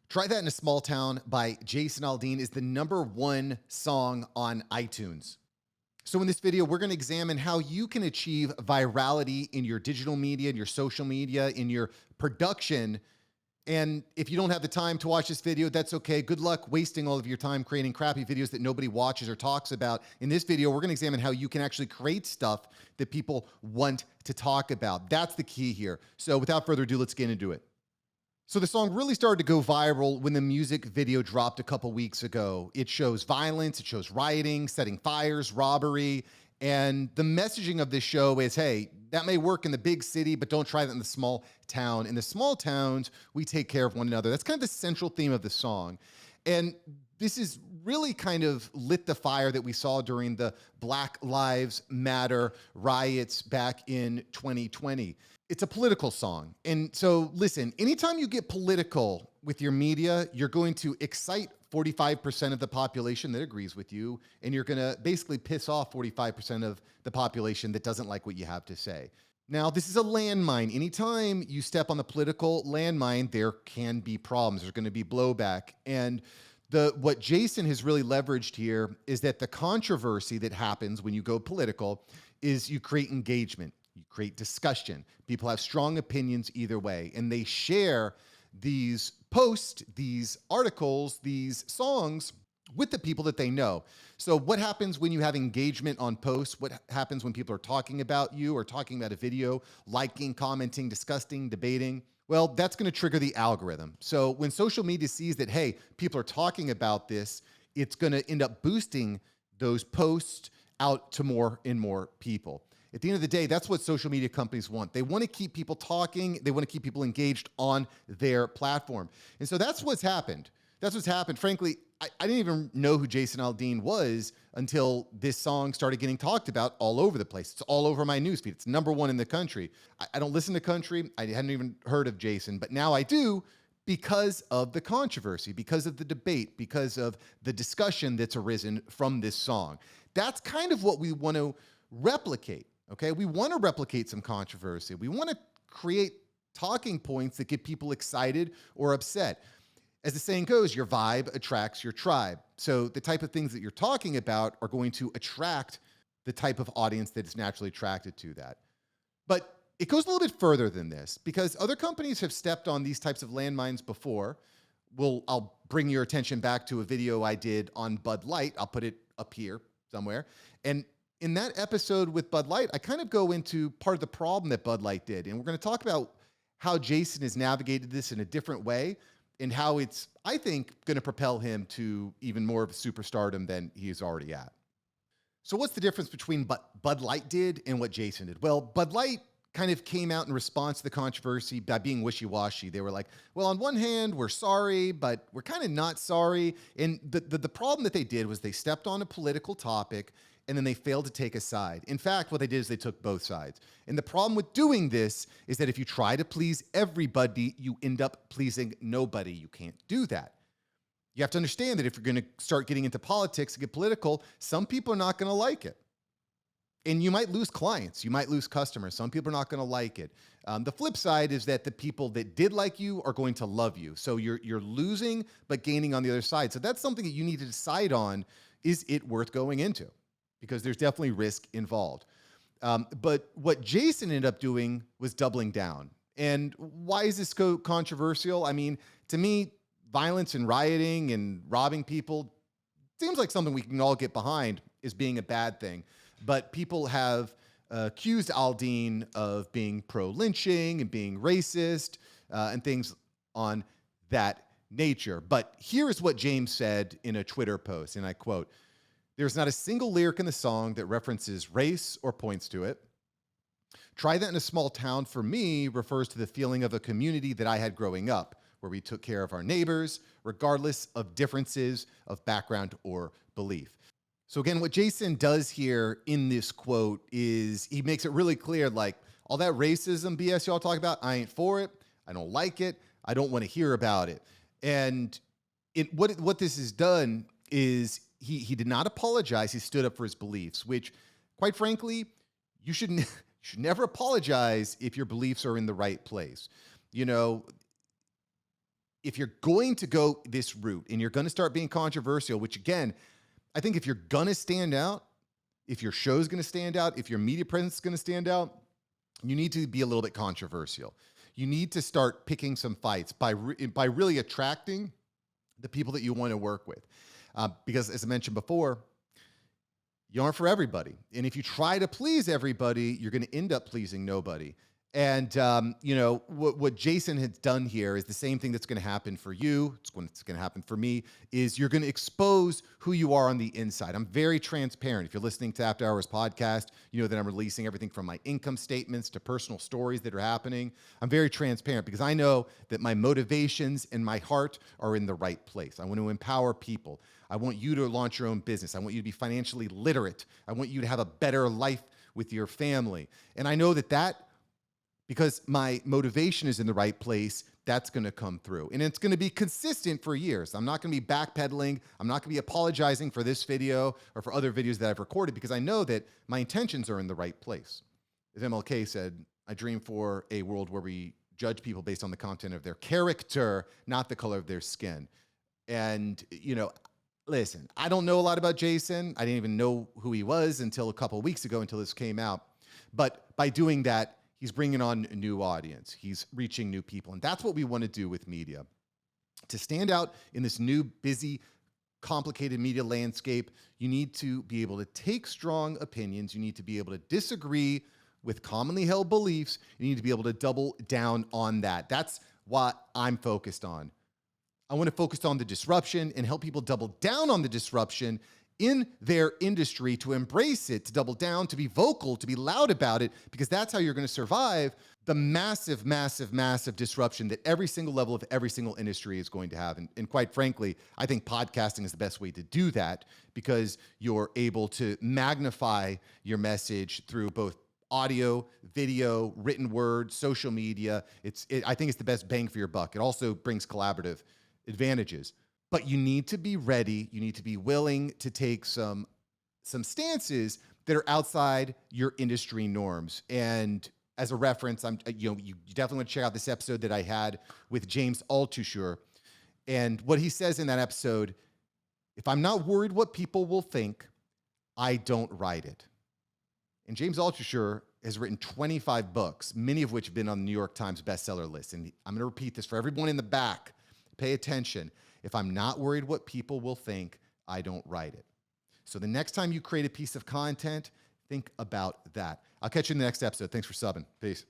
Try That in a Small Town by Jason Aldean is the #1 song on iTunes. So in this video, we're going to examine how you can achieve virality in your digital media, in your social media, in your production. And if you don't have the time to watch this video, that's okay. Good luck wasting all of your time creating crappy videos that nobody watches or talks about. In this video, we're going to examine how you can actually create stuff that people want to talk about. That's the key here. So without further ado, let's get into it. So the song really started to go viral when the music video dropped a couple weeks ago. It shows violence, it shows rioting, setting fires, robbery, and the messaging of this show is, hey, that may work in the big city, but don't try that in the small town. In the small towns, we take care of one another. That's kind of the central theme of the song. And this is really kind of lit the fire that we saw during the Black Lives Matter riots back in 2020. It's a political song. And so listen, anytime you get political with your media, you're going to excite 45% of the population that agrees with you, and you're going to basically piss off 45% of the population that doesn't like what you have to say. Now, this is a landmine. Anytime you step on the political landmine, there can be problems. There's going to be blowback. And what Jason has really leveraged here is that the controversy that happens when you go political is you create engagement. You create discussion. People have strong opinions either way, and they share these posts, these articles, these songs with the people that they know. So what happens when you have engagement on posts? What happens when people are talking about you or talking about a video, liking, commenting, discussing, debating? Well, that's going to trigger the algorithm. So when social media sees that, hey, people are talking about this, it's going to end up boosting those posts out to more and more people. At the end of the day, that's what social media companies want. They want to keep people talking. They want to keep people engaged on their platform. And so that's what's happened. That's what's happened. Frankly, I didn't even know who Jason Aldean was until this song started getting talked about all over the place. It's all over my newsfeed. It's #1 in the country. I don't listen to country. I hadn't even heard of Jason, but now I do because of the controversy, because of the debate, because of the discussion that's arisen from this song. That's kind of what we want to replicate. Okay, we want to replicate some controversy. We want to create talking points that get people excited or upset. As the saying goes, your vibe attracts your tribe. So the type of things that you're talking about are going to attract the type of audience that is naturally attracted to that. But it goes a little bit further than this because other companies have stepped on these types of landmines before. I'll bring your attention back to a video I did on Bud Light. I'll put it up here somewhere. And in that episode with Bud Light, I kind of go into part of the problem that Bud Light did. And we're going to talk about how Jason has navigated this in a different way and how it's, I think, going to propel him to even more of a superstardom than he is already at. So what's the difference between what Bud Light did and what Jason did? Well, Bud Light kind of came out in response to the controversy by being wishy-washy. They were like, well, on one hand, we're sorry, but we're kind of not sorry. And the problem that they did was they stepped on a political topic and then they failed to take a side. In fact, what they did is they took both sides. And the problem with doing this is that if you try to please everybody, you end up pleasing nobody. You can't do that. You have to understand that if you're going to start getting into politics and get political, some people are not going to like it. And you might lose clients. You might lose customers. Some people are not going to like it. The flip side is that the people that did like you are going to love you. So you're losing, but gaining on the other side. So that's something that you need to decide on. Is it worth going into? Because there's definitely risk involved. But what Jason ended up doing was doubling down. And why is this so controversial? I mean, to me, violence and rioting and robbing people seems like something we can all get behind as being a bad thing. But people have accused Aldean of being pro-lynching and being racist and things on that nature. But here's what James said in a Twitter post, and I quote, "There's not a single lyric in the song that references race or points to it. Try That in a Small Town for me refers to the feeling of a community that I had growing up, where we took care of our neighbors, regardless of differences of background or belief." So again, what Jason does here in this quote is he makes it really clear, like, all that racism BS y'all talk about, I ain't for it. I don't like it. I don't want to hear about it. And what this has done is he did not apologize. He stood up for his beliefs, which, quite frankly, you should never apologize if your beliefs are in the right place. You know, if you're going to go this route and you're going to start being controversial, which again, I think if you're going to stand out, if your show's going to stand out, if your media presence is going to stand out, you need to be a little bit controversial. You need to start picking some fights by really attracting the people that you want to work with. Because as I mentioned before, you aren't for everybody. And if you try to please everybody, you're going to end up pleasing nobody. And, what Jason has done here is the same thing that's going to happen for you. It's going to happen for me, is you're going to expose who you are on the inside. I'm very transparent. If you're listening to After Hours podcast, you know that I'm releasing everything from my income statements to personal stories that are happening. I'm very transparent because I know that my motivations and my heart are in the right place. I want to empower people. I want you to launch your own business. I want you to be financially literate. I want you to have a better life with your family. And I know that because my motivation is in the right place, that's going to come through. And it's going to be consistent for years. I'm not going to be backpedaling. I'm not going to be apologizing for this video or for other videos that I've recorded because I know that my intentions are in the right place. As MLK said, I dream for a world where we judge people based on the content of their character, not the color of their skin. And, listen, I don't know a lot about Jason. I didn't even know who he was until a couple of weeks ago, until this came out. But by doing that, he's bringing on a new audience. He's reaching new people. And that's what we want to do with media. To stand out in this new, busy, complicated media landscape, you need to be able to take strong opinions. You need to be able to disagree with commonly held beliefs. You need to be able to double down on that. That's what I'm focused on. I want to focus on the disruption and help people double down on the disruption in their industry, to embrace it, to double down, to be vocal, to be loud about it, because that's how you're going to survive the massive, massive, massive disruption that every single level of every single industry is going to have. And quite frankly, I think podcasting is the best way to do that because you're able to magnify your message through both audio, video, written word, social media. I think it's the best bang for your buck. It also brings collaborative advantages. But you need to be ready. You need to be willing to take some stances that are outside your industry norms. And as a reference, you definitely want to check out this episode that I had with James Altucher. And what he says in that episode, if I'm not worried what people will think, I don't write it. And James Altucher has written 25 books, many of which have been on the New York Times bestseller list. And I'm going to repeat this for everyone in the back. Pay attention. If I'm not worried what people will think, I don't write it. So the next time you create a piece of content, think about that. I'll catch you in the next episode. Thanks for subbing. Peace.